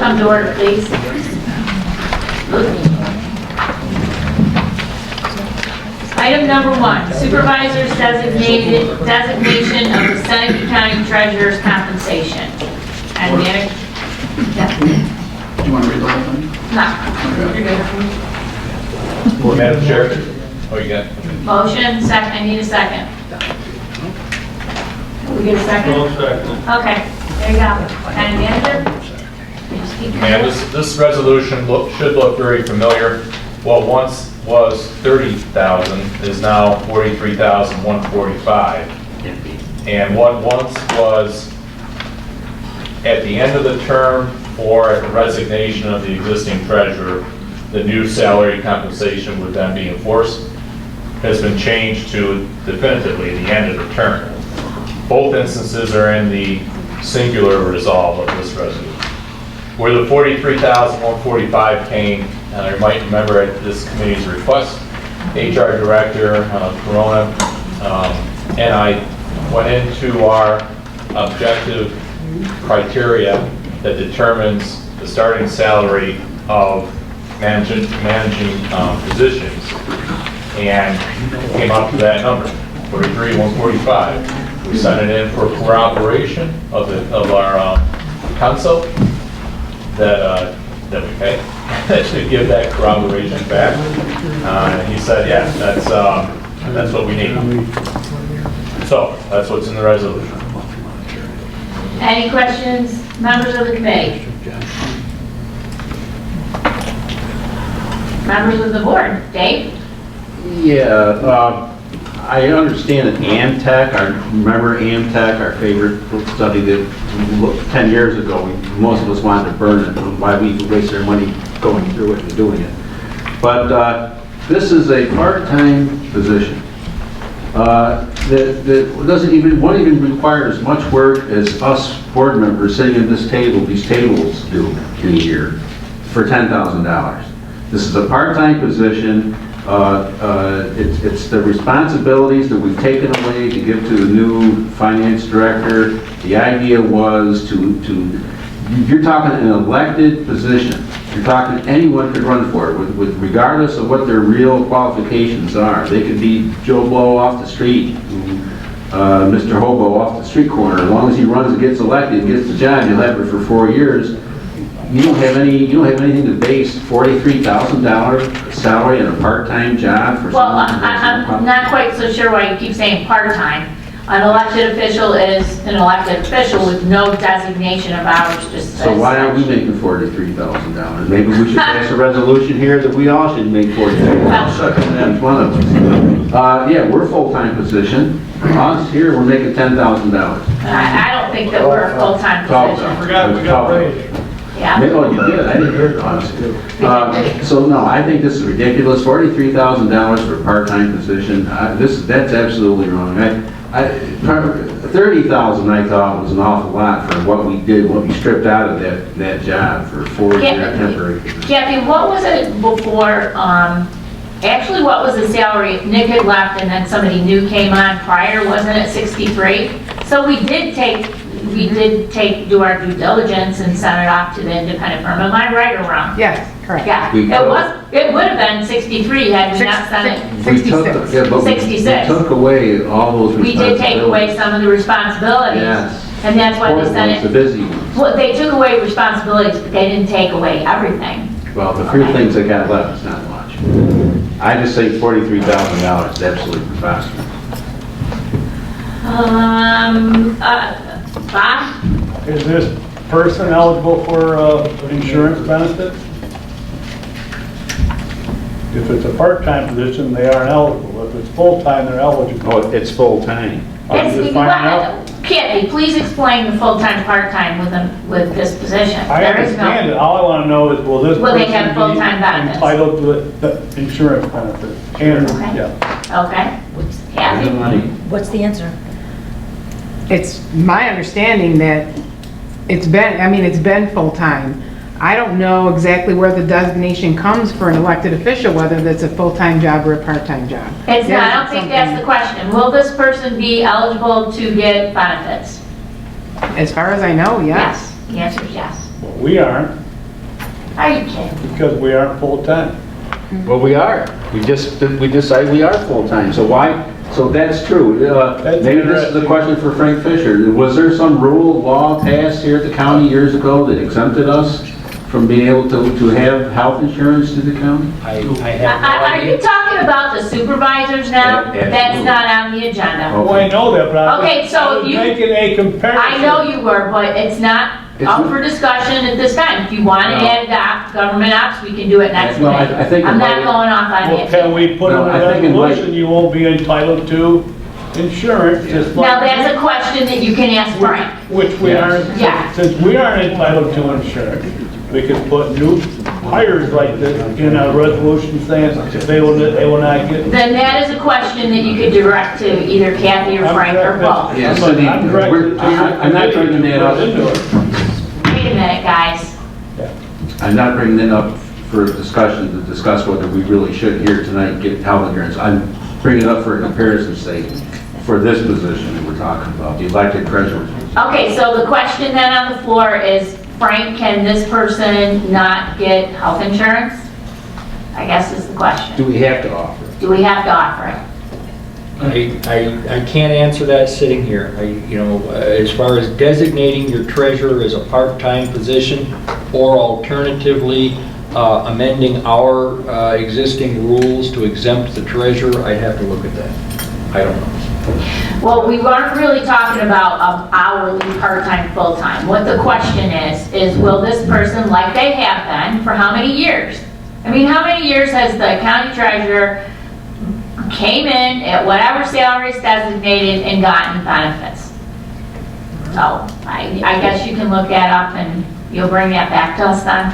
come to order, please. Item number 1, supervisor's designation of the Seneca County Treasurer's compensation. And manager? Do you want to read the whole thing? No. You're good. Madam Chair? Oh, you got it. Motion, second, I need a second. Can we get a second? Okay, there you go. And manager? And this resolution should look very familiar. What once was $30,000 is now $43,145. And what once was at the end of the term or at the resignation of the existing treasurer, the new salary compensation would then be enforced, has been changed to definitively the end of the term. Both instances are in the singular resolve of this resolution. Where the $43,145 came, and I might remember at this committee's request, HR Director Corona and I went into our objective criteria that determines the starting salary of managing positions, and came up to that number, $43,145. We sent it in for corroboration of our council that we pay to give that corroboration back. And he said, yeah, that's what we need. So that's what's in the resolution. Any questions, members of the committee? Members of the board, Dave? Yeah, I understand that Amtech, I remember Amtech, our favorite study that 10 years ago, most of us wanted to burn it, why we waste our money going through it and doing it. But this is a part-time position that won't even require as much work as us board members sitting at this table, these tables do in a year for $10,000. This is a part-time position. It's the responsibilities that we've taken away to give to the new finance director. The idea was you're talking an elected position. You're talking anyone could run for it, regardless of what their real qualifications are. They could be Joe Blow off the street, Mr. Hobo off the street corner. As long as he runs and gets elected and gets the job, he'll have it for 4 years. You don't have anything to base $43,000 salary on a part-time job for Well, someone. I'm not quite so sure why you keep saying part-time. An elected official is an elected official with no designation of hours, just So why aren't we making $43,000? Maybe we should pass a resolution here that we all should make $43,000. Each one of us. Yeah, we're a full-time position. Us here, we're making $10,000. I don't think that we're a full-time position. I forgot we got raised. Yeah. Oh, you did? I didn't hear it, honestly. So no, I think this is ridiculous. $43,000 for a part-time position. That's absolutely wrong. $30,000 I thought was an awful lot for what we did, what we stripped out of that job for 4-year temporary position. Kathy, what was it before, actually what was the salary if Nick had left and then somebody new came on prior, wasn't it 63? So we did do our due diligence and send it off to the independent firm. Am I right or wrong? Yes, correct. Yeah, it would have been 63 had we not sent it. 66. But 66. We took away all those We responsibilities. did take away some of the responsibilities. Yes. And that's why they sent The it. busy ones. Well, they took away responsibilities, but they didn't take away everything. Well, the few things that got left is not much. I just say $43,000 is absolutely preposterous. Bob? Is this person eligible for insurance benefits? If it's a part-time position, they aren't eligible. If it's full-time, they're eligible. Oh, it's full-time. I'm just finding out. Kathy, please explain the full-time, part-time with this position. I There is no- understand it. All I want to know is, will this Will they person have full-time be benefits? entitled to the insurance benefits? And, Okay. yeah. Okay. Kathy? What's the answer? It's my understanding that it's been full-time. I don't know exactly where the designation comes for an elected official, whether that's a full-time job or a part-time job. It's not, I don't think that's the question. Will this person be eligible to get benefits? As far as I know, yes. The answer is yes. Well, we aren't. Are you kidding? because we aren't full-time. Well, we are. We decided we are full-time, so why, so that's true. That's Maybe this is a interesting. question for Frank Fisher. Was there some rule, law passed here at the county years ago that exempted us from being able to have health insurance to the county? I have no Are you idea. talking about the supervisors now? Yeah, That's absolutely. not on the agenda. Oh. Well, I know that, but I Okay, was, so I was if you- making a comparison. I know you were, but it's not up for discussion at this time. If you want to No. add government ops, we can do it next Well, I meeting. think it I'm not might- going off on Well, it. can we put in No, a I think it might- resolution, you won't be entitled to insurance, just like. Now, that's a question that you can ask Frank. Which we aren't, Yeah. since we aren't entitled to insurance, we could put new hires like this in a resolution saying they will not get. Then that is a question that you could direct to either Kathy or Frank or both. Yeah, I'm so the- I'm directed we're- to your I'm not committee bringing to that put up. into it. Wait a minute, guys. I'm not bringing it up for discussion to discuss whether we really should here tonight get health insurance. I'm bringing it up for a comparison's sake for this position that we're talking about, the elected treasurer. Okay, so the question then on the floor is, Frank, can this person not get health insurance? I guess is the question. Do we have to offer it? Do we have to offer it? I can't answer that sitting here. As far as designating your treasurer as a part-time position, or alternatively, amending our existing rules to exempt the treasurer, I'd have to look at that. I don't know. Well, we weren't really talking about hourly, part-time, full-time. What the question is will this person, like they have been, for how many years? I mean, how many years has the county treasurer came in at whatever salary is designated and gotten benefits? So, I guess you can look that up and you'll bring that back to us then?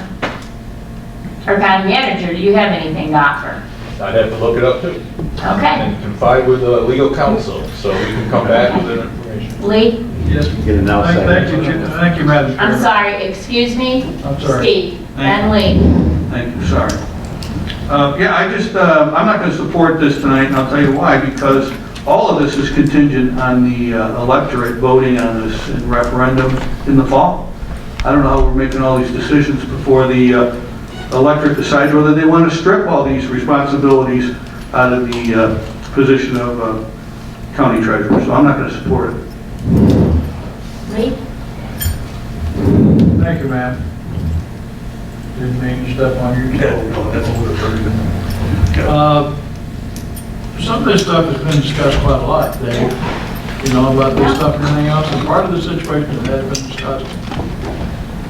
Or county manager, do you have anything to offer? I'd have to look it up too. Okay. And confide with legal counsel, so we can come back with that information. Lee? Yes. Get an outside. Thank you, Madam Chair. I'm sorry, excuse me? I'm sorry. Steve, Thank then Lee. Thank you, sorry. Yeah, I'm not going to support this tonight, and I'll tell you why, because all of this is contingent on the electorate voting on this in referendum in the fall. I don't know how we're making all these decisions before the electorate decides whether they want to strip all these responsibilities out of the position of county treasurer, so I'm not going to support it. Lee? Thank you, ma'am. Didn't mean to step on your toe. Some of this stuff has been discussed quite a lot, Dave, about this stuff and everything else, and part of the situation that has been discussed.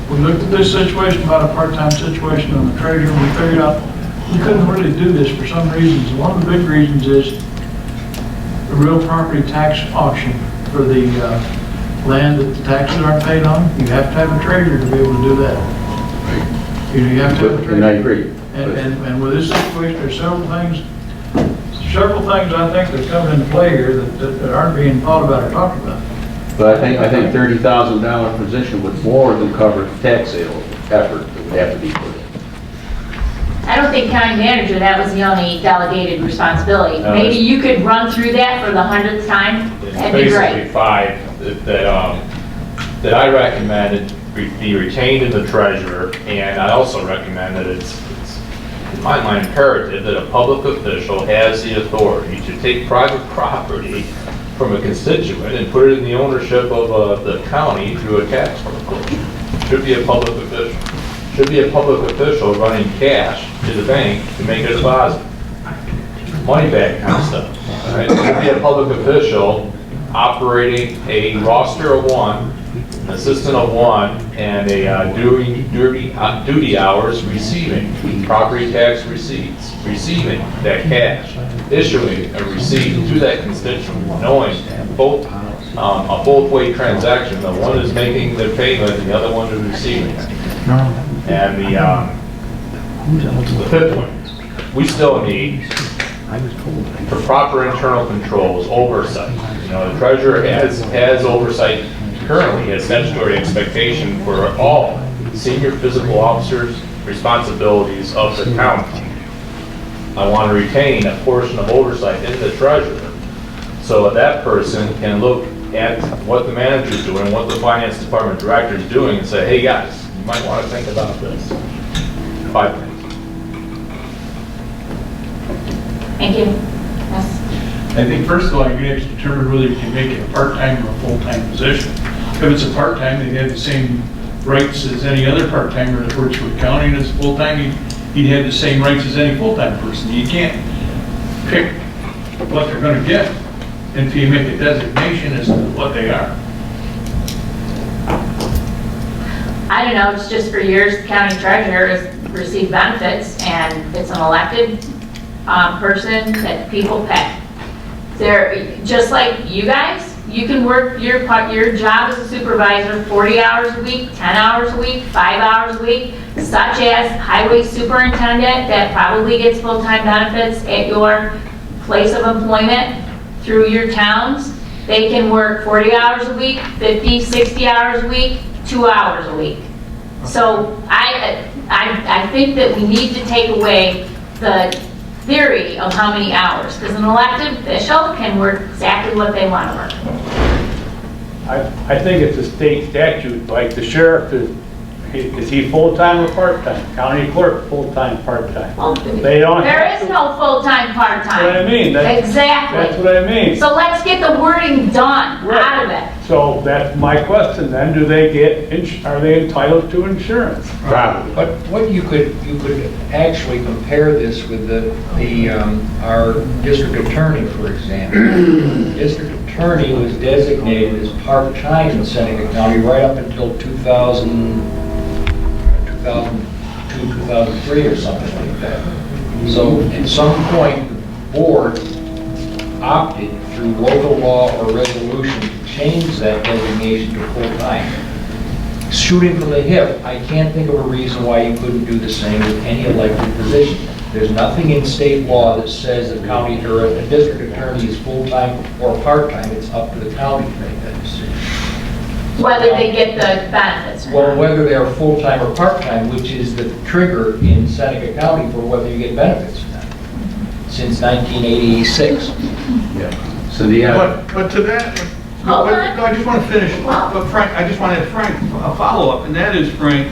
We looked at this situation about a part-time situation on the treasurer, and we figured out we couldn't really do this for some reasons. One of the big reasons is the real property tax auction for the land that the taxes aren't paid on. You have to have a treasurer to be able to do that. You have to have a treasurer. And I agree. And with this situation, there's several things I think that's coming into play here that aren't being thought about or talked about. But I think $30,000 position would more than cover the tax sale effort that would have to be put in. I don't think county manager, that was the only delegated responsibility. No, Maybe you could run through that for the 100th time? It's That'd be basically great. 5 that I recommended be retained in the treasurer, and I also recommend that it's in my mind imperative that a public official has the authority to take private property from a constituent and put it in the ownership of the county through a tax foreclosure. Should be a public official. Should be a public official running cash to the bank to make a deposit. Money back kind of stuff. Right? Should be a public official operating a roster of 1, an assistant of 1, and a duty hours receiving property tax receipts, receiving that cash, issuing a receipt to that constituent, knowing both a both-way transaction. The one is making the payment, and the other one is receiving it. And the 5th one, we still need for proper internal controls, oversight. The treasurer has oversight currently, has statutory expectation for all senior physical officers' responsibilities of the county. I want to retain a portion of oversight in the treasurer so that person can look at what the manager's doing, what the finance department director is doing, and say, hey guys, you might want to think about this. 5 minutes. Thank you. Yes. I think first of all, you're gonna have to determine whether you can make it a part-time or a full-time position. If it's a part-time, they have the same rights as any other part-timer that works for the county, and it's full-time, he'd have the same rights as any full-time person. You can't pick what they're gonna get until you make a designation as to what they are. I don't know, it's just for years, the county treasurer has received benefits, and it's an elected person that people pay. They're, just like you guys, you can work your job as a supervisor 40 hours a week, 10 hours a week, 5 hours a week, such as highway superintendent that probably gets full-time benefits at your place of employment through your towns. They can work 40 hours a week, 50, 60 hours a week, 2 hours a week. So I think that we need to take away the theory of how many hours, because an elected official can work exactly what they want to work. I think it's a state statute, like the sheriff, is he full-time or part-time? County clerk, full-time, part-time. Well, They don't there have is to. no full-time, That's what I part-time. mean. That's Exactly. what I mean. So let's get the wording done Right. out of it. So that's my question then, do they get, are they entitled to insurance? Probably. But what you could actually compare this with our district attorney, for example. District attorney was designated as part-time in Seneca County right up until 2002, 2003 or something like that. So at some point, the board opted through local law or resolution to change that designation to full-time. Shooting from the hip, I can't think of a reason why you couldn't do the same with any elected position. There's nothing in state law that says a county or a district attorney is full-time or part-time. It's up to the county to make that decision. Whether they get the benefits or Well, not. whether they are full-time or part-time, which is the trigger in Seneca County for whether you get benefits or not, since 1986. So the, But to that, Hold no, on. I just want to finish, but Frank, I just want to have Frank a follow-up, and that is, Frank,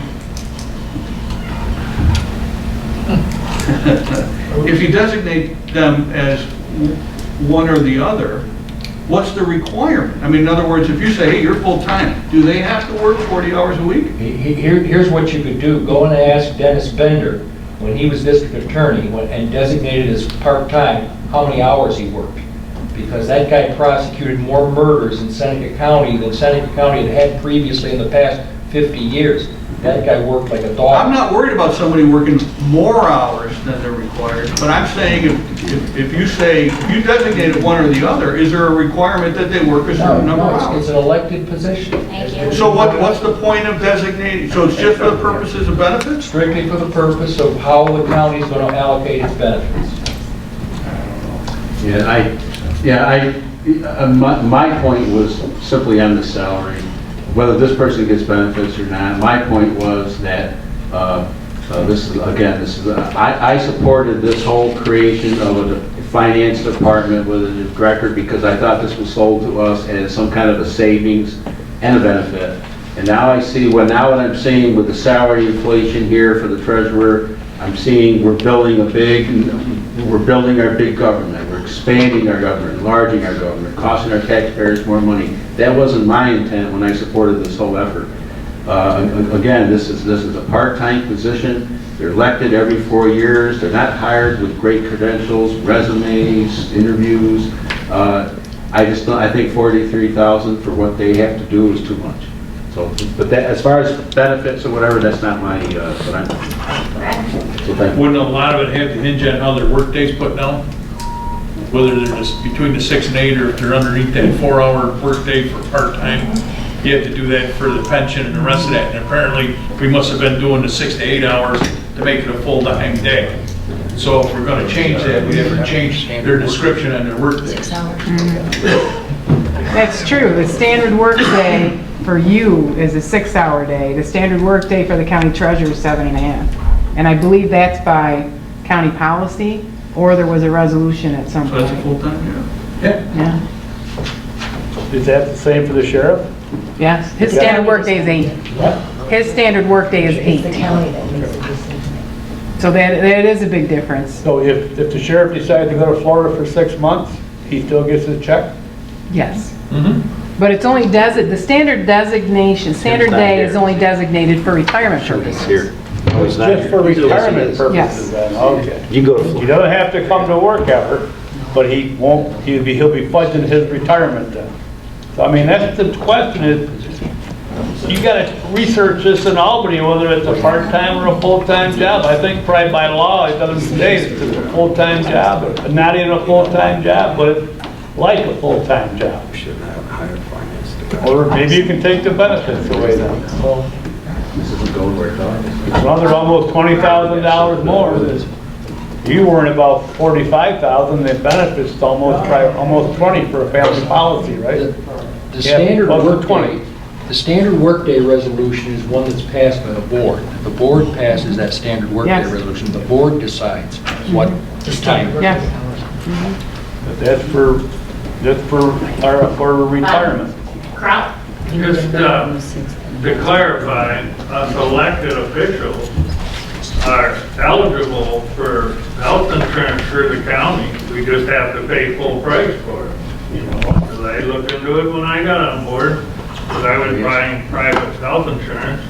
if you designate them as one or the other, what's the requirement? I mean, in other words, if you say, hey, you're full-time, do they have to work 40 hours a week? Here's what you could do. Go and ask Dennis Bender, when he was district attorney and designated as part-time, how many hours he worked. Because that guy prosecuted more murders in Seneca County than Seneca County had had previously in the past 50 years. That guy worked like a dog. I'm not worried about somebody working more hours than they're required, but I'm saying if you say, if you designated one or the other, is there a requirement that they work a certain number of No, hours? it's an elected position. Thank you. So what's the point of designating, so it's just for the purposes of benefits? Strictly for the purpose of how the county is going to allocate its benefits. my point was simply on the salary, whether this person gets benefits or not. My point was that, I supported this whole creation of a finance department with a director because I thought this was sold to us as some kind of a savings and a benefit. And now I see, what I'm seeing with the salary inflation here for the treasurer, I'm seeing we're building our big government. We're expanding our government, enlarging our government, costing our taxpayers more money. That wasn't my intent when I supported this whole effort. Again, this is a part-time position. They're elected every 4 years. They're not hired with great credentials, resumes, interviews. I think $43,000 for what they have to do is too much. So, but that, as far as benefits or whatever, that's not my, what I'm, so thank you. Wouldn't a lot of it have to hinge on how their workday's put down? Whether they're just between the 6 and 8, or if they're underneath that 4-hour workday for part-time, you have to do that for the pension and the rest of that. And apparently, we must have been doing the 6 to 8 hours to make it a full-time day. So if we're gonna change that, we have to change their description on their workday. That's true. The standard work day for you is a 6-hour day. The standard work day for the county treasurer is 7.5. And I believe that's by county policy, or there was a resolution at some So that's a point. full-time, yeah. Yeah, Is that the same for the sheriff? yes. His standard work day is 8. His standard work day is 8. It's the county that makes the decision. So that is a big difference. So if the sheriff decides to go to Florida for 6 months, he still gets his check? Yes. But it's only the standard designation, standard day is only designated for retirement purposes. It's just for retirement purposes Yes. then, okay. You go to He Florida. doesn't have to come to work ever, but he'll be fudging his retirement then. So I mean, that's the question is, you gotta research this in Albany, whether it's a part-time or a full-time job. I think probably by law, it doesn't state it's a full-time job, or not even a full-time job, but it's like a full-time job. Or maybe you can take the benefits away then. So This isn't going where it thought. well, they're almost $20,000 more. You worrying about $45,000, the benefits almost 20 for a family policy, right? The standard plus the workday, 20. the standard workday resolution is one that's passed by the board. The board passes that standard workday Yes. resolution. The board decides what time. Yes. But that's for retirement. Kraut? Just to clarify, us elected officials are eligible for health insurance through the county. We just have to pay full price for it. You know, because I looked into it when I got on board, because I was buying private health insurance.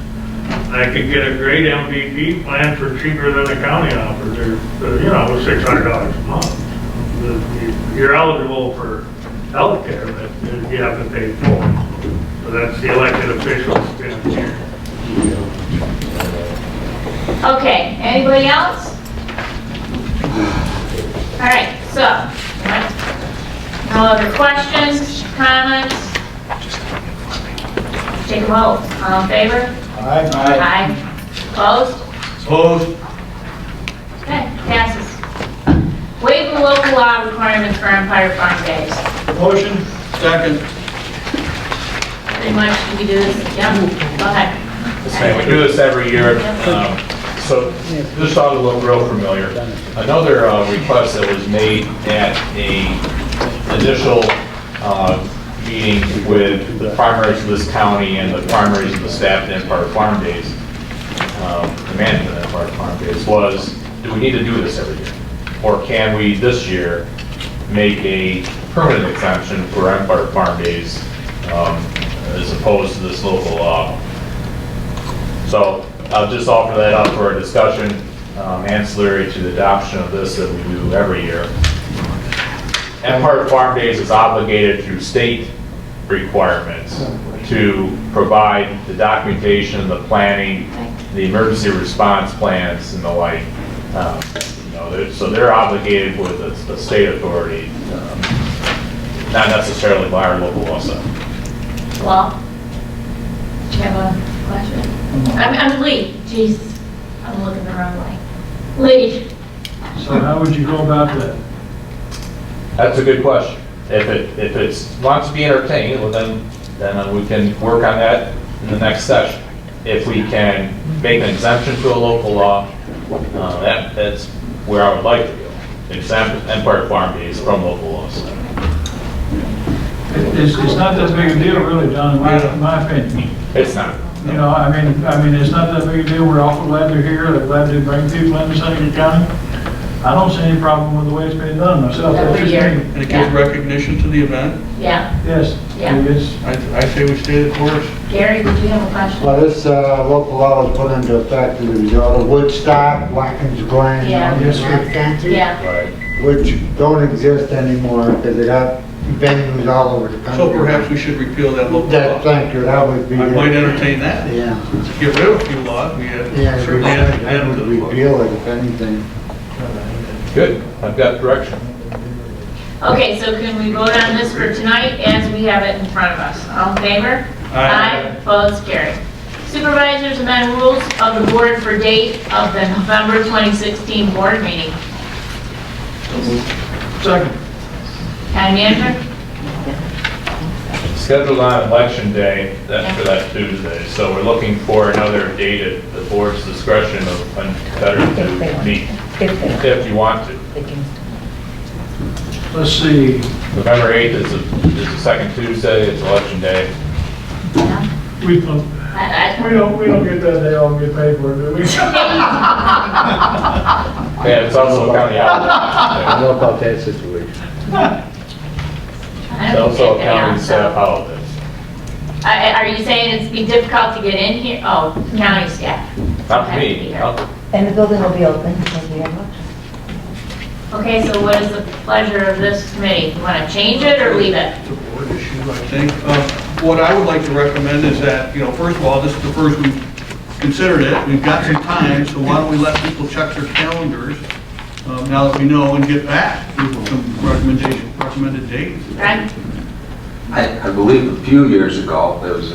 I could get a great MVP plan for cheaper than the county offers, or, you know, $600 a month. You're eligible for health care, but you have to pay full. So that's the elected officials down here. Okay, anybody else? All right, so, no other questions, comments? Take a vote, all in favor? Aye. Opposed? Opposed? Okay, passes. Waive the local law requirements for Empire Farm Days. Motion? Second. Pretty much, we do this, yeah, go ahead. Same, we do this every year. So this ought to look real familiar. Another request that was made at a initial meeting with the primaries of this county and the primaries of the staff at Empire Farm Days, the management at Empire Farm Days, was, do we need to do this every year? Or can we this year make a permanent exemption for Empire Farm Days as opposed to this local law? So I'll just offer that up for a discussion, ancillary to the adoption of this that we do every year. Empire Farm Days is obligated through state requirements to provide the documentation, the planning, the emergency response plans and the like. So they're obligated with the state authority, not necessarily by our local law. Well, do you have a question? I'm Lee, jeez, I'm looking the wrong way. Lee, So how would you go about that? That's a good question. If it wants to be entertained, well then we can work on that in the next session. If we can make an exemption to a local law, that's where I would like to go. Exempt Empire Farm Days from local laws. It's not that big a deal really, John, in my opinion. It's not. You know, I mean, it's not that big a deal. We're awful glad they're here. They're glad to bring people into Seneca County. I don't see any problem with the way it's been done myself. That's Every just year. me. And it gives recognition to the event. yeah, Yes. Yeah. It is. I say we stay the course. Gary, did you have a question? Well, this local law was put into effect as a result of Woodstock, Watkins Glen, Yeah. Yes, sir. Yeah, Right. which don't exist anymore because they got venues all over the country. So perhaps we should repeal that local That, law. thank you, that would be. I might entertain that. Yeah. Get rid of a few laws, we have Yeah, certainly I add would to the law. repeal it if anything. Good. I've got direction. okay, so can we vote on this for tonight as we have it in front of us? All in favor? Aye. Opposed, carried. Supervisors amend rules of the board for date of the November 2016 board meeting. Second. County manager? Scheduled on election day, that's for that Tuesday. So we're looking for another date at the board's discretion of when better to meet, if you want to. Let's see. November 8th is the second Tuesday, it's election day. Yeah. We don't get that day off and get paid for it, do we? Yeah, it's also a county holiday. I don't know about that situation. It's also a county staff holiday. Are you saying it's be difficult to get in here? Oh, county staff. Not for me. And the building will be open, thank you very much. Okay, so what is the pleasure of this committee? You want to change it or leave it? It's a board issue, I think. What I would like to recommend is that, first of all, this is the first we've considered it. We've got some time, so why don't we let people check their calendars now that we know and get back with some recommended dates. Right? I believe a few years ago, there was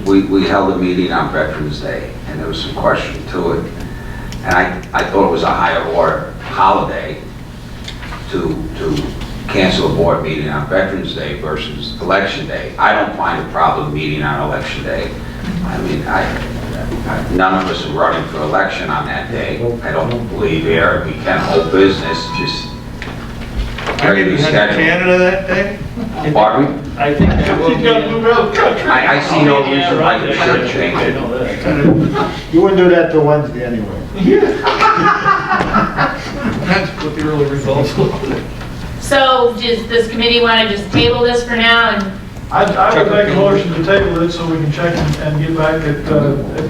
we held a meeting on Veterans Day, and there was some question to it. And I thought it was a higher order holiday to cancel a board meeting on Veterans Day versus Election Day. I don't find a problem meeting on Election Day. I mean, none of us are running for election on that day. I don't believe here. We can hold business, just carry the schedule. Canada that day? Pardon me? I think that will She's got to move out of the country. I see no reason why we should change it. You wouldn't do that till Wednesday anyway. That's what the early results look like. So does this committee want to just table this for now and I would make a motion to table it so we can check and get back at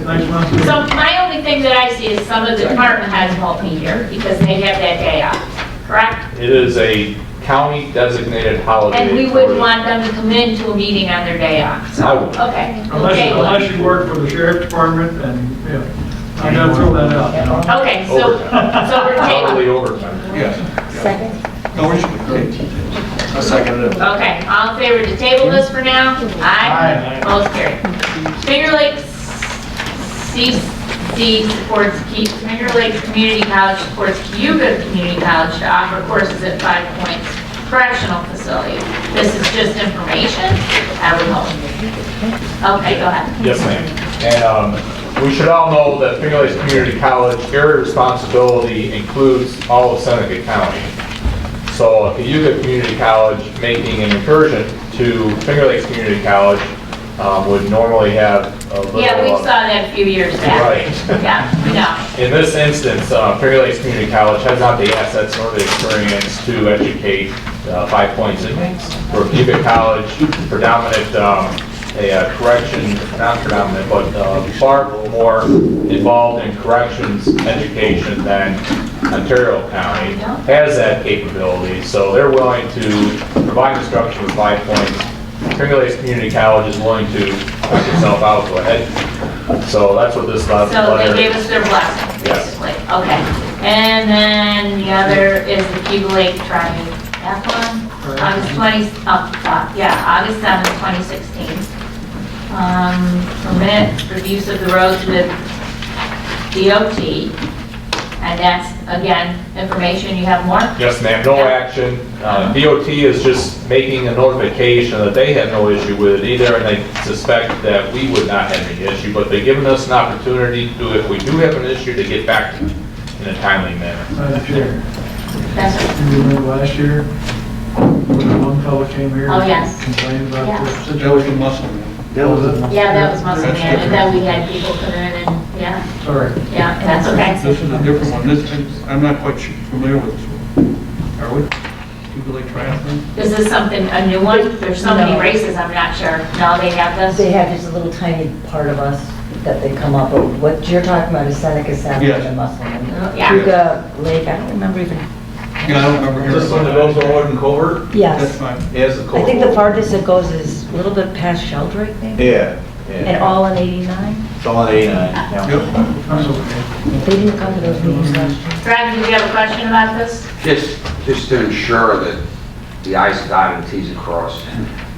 next month. so my only thing that I see is some of the department heads won't be here because they have that day off, correct? It is a county designated holiday. And we wouldn't want them to come into a meeting on their day off. I So, would. okay, we'll Unless table it. unless you work for the sheriff's department and, I gotta throw that out, Okay, so we're Hourly tabling. overtime. Yes. Second? No, we're just, Okay, all in favor to table this for now? Aye. Most carried. Finger Lakes CC supports Finger Lakes Community College supports Cayuga Community College to offer courses at 5 Points Correctional Facility. This is just information, I would hope. Okay, go ahead. Yes, ma'am. And we should all know that Finger Lakes Community College, area responsibility includes all of Seneca County. So Cayuga Community College making an incursion to Finger Lakes Community College would normally have a little... Yeah, we saw that a few years back. Right. Yeah, we know. In this instance, Finger Lakes Community College has not the assets nor the experience to educate 5 Points inmates. For Cayuga College, predominant, not predominant, but far more involved in corrections education than Ontario County, has that capability. So they're willing to provide instruction with 5 Points. Finger Lakes Community College is willing to knock itself out, go ahead. So that's what this letter... So they gave us their blessing, Yes. basically. Okay. And then the other is the Cayuga Lake Triathlon, August 20, August 7th, 2016. Permit for use of the roads with DOT. And that's, again, information, you have more? Yes, ma'am, no action. DOT is just making a notification that they have no issue with it either, and they suspect that we would not have any issue, but they've given us an opportunity to, if we do have an issue, to get back to it in a timely manner. Madam Chair, That's it. you remember last year, when one fellow came here? Oh, yes. Complained about Yeah. the that was situation? the muscle man. That was it. Yeah, that was muscle That's man, and then different. we had people come in and, yeah, Sorry. yeah, that's okay. This is a different one. I'm not quite familiar with this one. Are we? Cayuga Lake Triathlon? Is this something, a new one? There's so many races, I'm not sure. No, they have this? They have just a little tiny part of us that they come up with. What you're talking about is Seneca, Savage, Yes. and Musselman. Yeah. Cayuga Lake, I don't remember even, Yeah, I don't remember hearing about that. over in Covert? That's yes. fine. Yes, the I think the farthest it goes is a little bit past Sheldrake, maybe? Yeah, And all in 89? It's all in 89, yeah. Yep. That's okay. They didn't come to those meetings last year. Brad, do you have a question about this? Just to ensure that the I's are dotted and T's are crossed,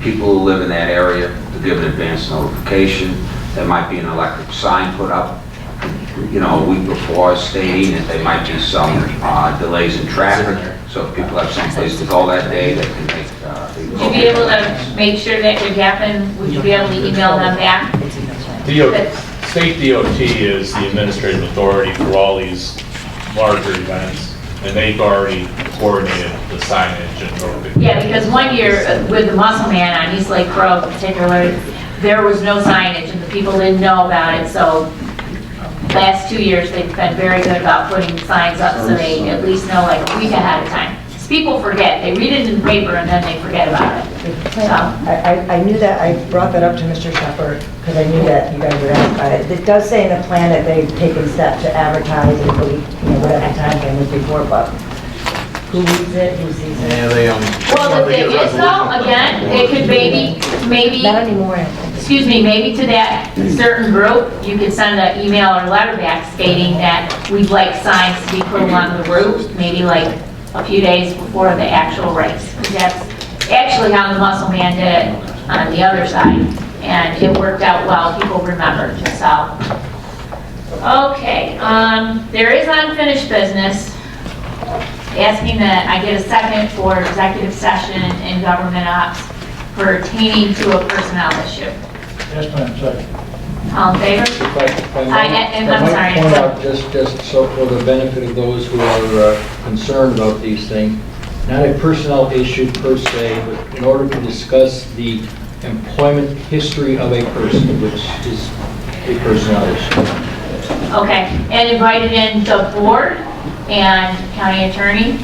people who live in that area to give an advance notification. There might be an electric sign put up, a week before stating that there might be some delays in traffic. So if people have someplace to go that day, they can make... Would you be able to make sure that would happen? Would you be able to email them back? State DOT is the administrative authority for all these larger events, and they've already coordinated the signage and notification. Yeah, because one year with the Muscle Man on East Lake Road particularly, there was no signage and the people didn't know about it, so last 2 years, they've been very good about putting signs up so they at least know like a week ahead of time. 'Cause people forget, they read it in the paper and then they forget about it. So, I knew that, I brought that up to Mr. Shepherd, because I knew that you guys would ask about it. It does say in the plan that they've taken steps to advertise and put, whatever time frame was before, but who reads it, who sees it? well, the thing is though, again, it could maybe, Not anymore, I don't think. excuse me, maybe to that certain group, you could send an email or letter back stating that we'd like signs to be put along the route, maybe like a few days before the actual race. 'Cause that's actually how the Muscle Man did it on the other side, and it worked out well, people remembered, so. Okay, there is unfinished business, asking that I get a second for executive session in government ops pertaining to a personnel issue. Yes, ma'am, second. All in favor? If I I- might- and I'm I might sorry, point so- out, just so for the benefit of those who are concerned about these things, not a personnel issue per se, but in order to discuss the employment history of a person, which is a personnel issue. Okay, and invited in the board and county attorney